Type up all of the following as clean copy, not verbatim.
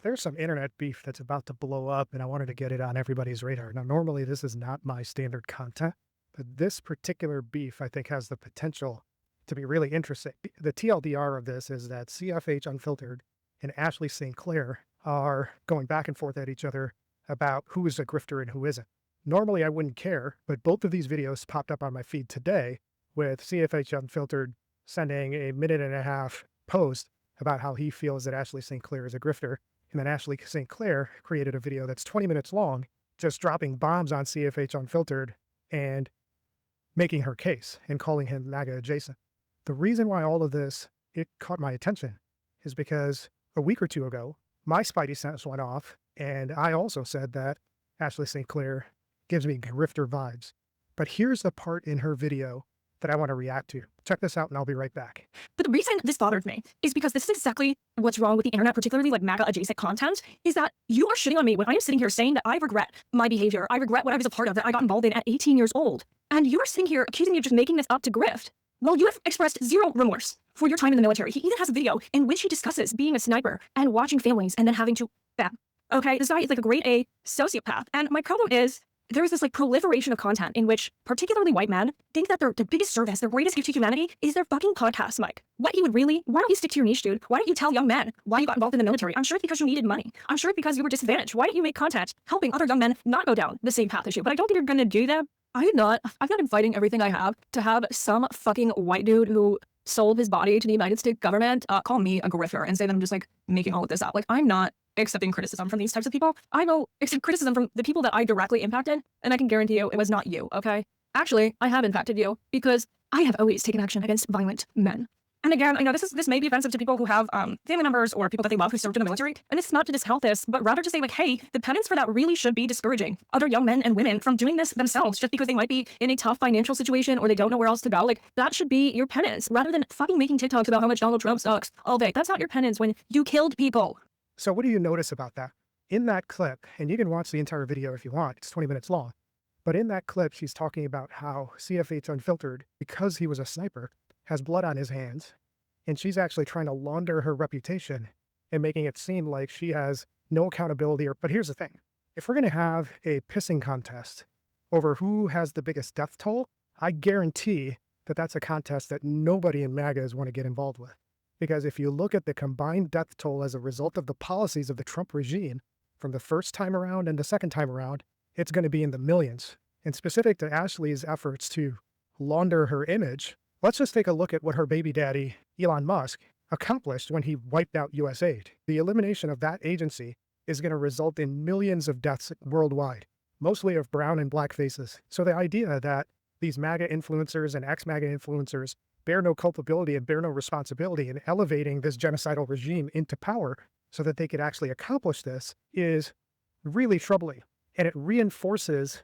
There's some internet beef that's about to blow up, and I wanted to get it on everybody's radar. Now, normally this is not my standard content, but this particular beef I think has the potential to be really interesting. The TLDR of this is that CFH Unfiltered and Ashley St. Clair are going back and forth at each other about who is a grifter and who isn't. Normally I wouldn't care, but both of these videos popped up on my feed today with CFH Unfiltered sending a minute-and-a-half post about how he feels that Ashley St. Clair is a grifter. And then Ashley St. Clair created a video that's 20 minutes long, just dropping bombs on CFH Unfiltered and making her case and calling him MAGA-adjacent. The reason why all of this, it caught my attention is because a week or two ago, my spidey sense went off, and I also said that Ashley St. Clair gives me grifter vibes. But here's the part in her video that I want to react to. Check this out and I'll be right back. But the reason this bothered me is because this is exactly what's wrong with the internet, particularly like MAGA-adjacent content, is that you are shitting on me when I am sitting here saying that I regret my behavior. I regret what I was a part of that I got involved in at 18 years old. And you are sitting here accusing me of just making this up to grift. Well, you have expressed zero remorse for your time in the military. He even has a video in which he discusses being a sniper and watching families and then having to bam. Okay, this guy is like a grade A sociopath. And my problem is, there is this like proliferation of content in which particularly white men think that their biggest service, their greatest gift to humanity is their fucking podcast mic. Why don't you stick to your niche, dude? Why don't you tell young men why you got involved in the military? I'm sure it's because you needed money. I'm sure it's because you were disadvantaged. Why don't you make content helping other young men not go down the same path as you? But I don't think you're gonna do that. I've not been fighting everything I have to have some fucking white dude who sold his body to the United States government call me a grifter and say that I'm just like making all of this up. Like, I'm not accepting criticism from these types of people. I will accept criticism from the people that I directly impacted, and I can guarantee you it was not you, okay? Actually, I have impacted you because I have always taken action against violent men. And again, I know this may be offensive to people who have family members or people that they love who served in the military, and it's not to discount this, but rather to say like, hey, the penance for that really should be discouraging other young men and women from doing this themselves just because they might be in a tough financial situation or they don't know where else to go. Like, that should be your penance rather than fucking making TikToks about how much Donald Trump sucks all day. That's not your penance when you killed people. So what do you notice about that? In that clip, and you can watch the entire video if you want, it's 20 minutes long, but in that clip, she's talking about how CFH Unfiltered, because he was a sniper, has blood on his hands, and she's actually trying to launder her reputation and making it seem like she has no accountability. But here's the thing. If we're going to have a pissing contest over who has the biggest death toll, I guarantee that that's a contest that nobody in MAGA is want to get involved with. Because if you look at the combined death toll as a result of the policies of the Trump regime from the first time around and the second time around, it's going to be in the millions. And specific to Ashley's efforts to launder her image, let's just take a look at what her baby daddy, Elon Musk, accomplished when he wiped out US aid. The elimination of that agency is going to result in millions of deaths worldwide, mostly of brown and black faces. So the idea that these MAGA influencers and ex-MAGA influencers bear no culpability and bear no responsibility in elevating this genocidal regime into power so that they could actually accomplish this is really troubling. And it reinforces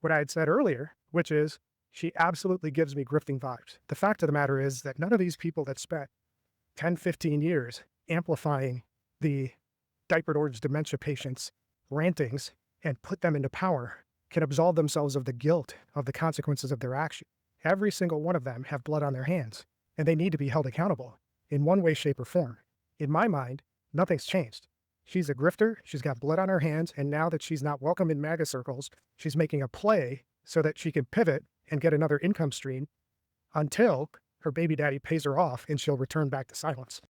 what I had said earlier, which is she absolutely gives me grifting vibes. The fact of the matter is that none of these people that spent 10, 15 years amplifying the diapered orange dementia patients' rantings and put them into power can absolve themselves of the guilt of the consequences of their action. Every single one of them have blood on their hands, and they need to be held accountable in one way, shape, or form. In my mind, nothing's changed. She's a grifter, she's got blood on her hands, and now that she's not welcome in MAGA circles, she's making a play so that she can pivot and get another income stream until her baby daddy pays her off and she'll return back to silence.